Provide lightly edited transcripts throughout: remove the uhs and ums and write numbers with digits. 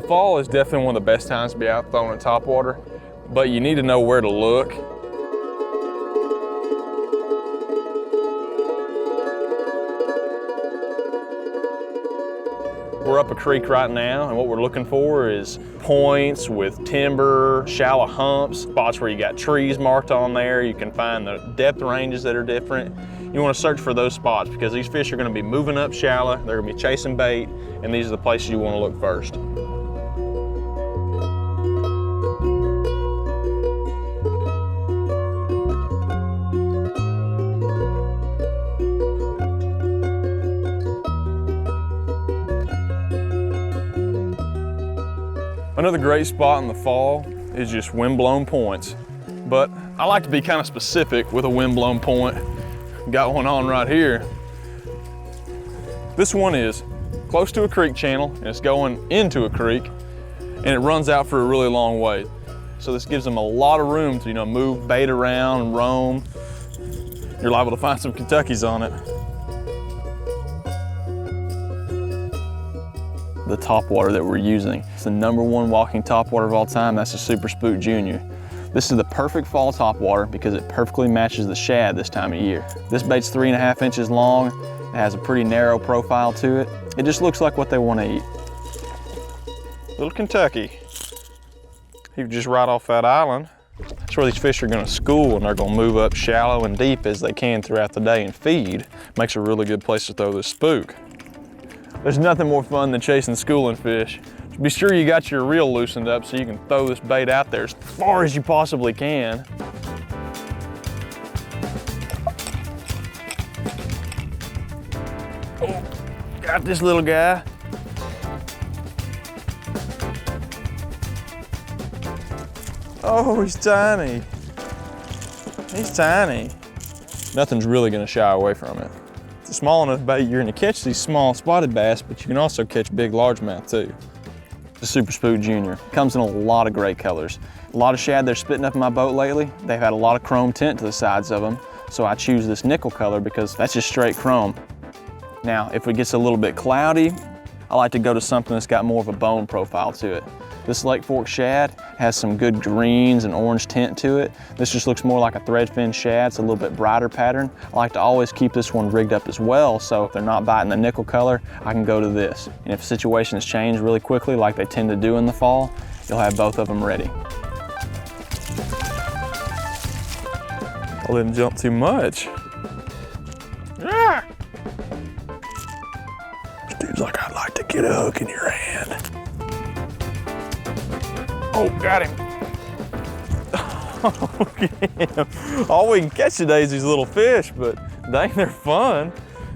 fall is definitely one of the best times to be out throwing in topwater, but you need to know where to look. We're up a creek right now, and what we're looking for is points with timber, shallow humps, spots where you got trees marked on there. You can find the depth ranges that are different. You want to search for those spots because these fish are going to be moving up shallow, they're going to be chasing bait, and these are the places you want to look first. Another great spot in the fall is just windblown points, but I like to be kind of specific with a windblown point. Got one on right here. This one is close to a creek channel, and it's going into a creek, and it runs out for a really long way. So this gives them a lot of room to, move bait around and roam. You're liable to find some Kentuckys on it. The topwater that we're using, it's the #1 walking topwater of all time. That's the Super Spook Jr. This is the perfect fall topwater because it perfectly matches the shad this time of year. This bait's 3.5 inches long. It has a pretty narrow profile to it. It just looks like what they want to eat. Little Kentucky. He's just right off that island. That's where these fish are going to school, and they're going to move up shallow and deep as they can throughout the day and feed. Makes a really good place to throw this spook. There's nothing more fun than chasing schooling fish. Be sure you got your reel loosened up so you can throw this bait out there as far as you possibly can. Oh, got this little guy. Oh, he's tiny. He's tiny. Nothing's really gonna shy away from it. It's a small enough bait, you're gonna catch these small spotted bass, but you can also catch big largemouth too. The Super Spook Jr. comes in a lot of great colors. A lot of shad they're spitting up in my boat lately. They've had a lot of chrome tint to the sides of them, so I choose this nickel color because that's just straight chrome. Now, if it gets a little bit cloudy, I like to go to something that's got more of a bone profile to it. This Lake Fork shad has some good greens and orange tint to it. This just looks more like a threadfin shad. It's a little bit brighter pattern. I like to always keep this one rigged up as well, so if they're not biting the nickel color, I can go to this. And if situations change really quickly, like they tend to do in the fall, you'll have both of them ready. I let him jump too much. Ah! This dude's like, I'd like to get a hook in your hand. Oh, got him. Oh, yeah. All we can catch today is these little fish, but dang, they're fun.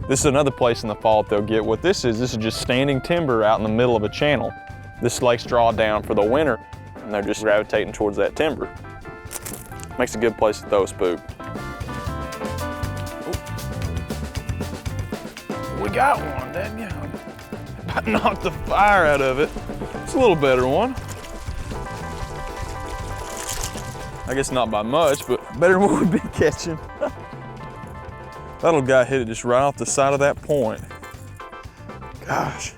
This is another place in the fall that they'll get. What this is just standing timber out in the middle of a channel. This lake's drawdown for the winter, and they're just gravitating towards that timber. Makes a good place to throw a spook. Ooh. We got one, dadgummit. About knocked the fire out of it. It's a little better one. I guess not by much, but better than what we've been catching. That little guy hit it just right off the side of that point. Gosh,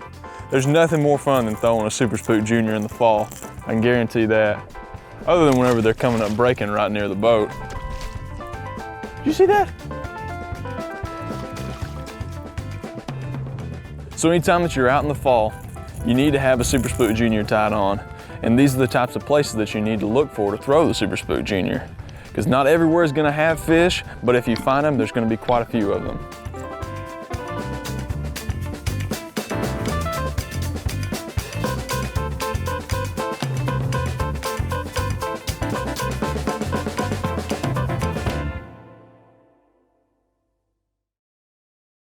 there's nothing more fun than throwing a Super Spook Jr. in the fall. I can guarantee that. Other than whenever they're coming up breaking right near the boat. Did you see that? So anytime that you're out in the fall, you need to have a Super Spook Jr. tied on. And these are the types of places that you need to look for to throw the Super Spook Jr. Because not everywhere is going to have fish, but if you find them, there's going to be quite a few of them.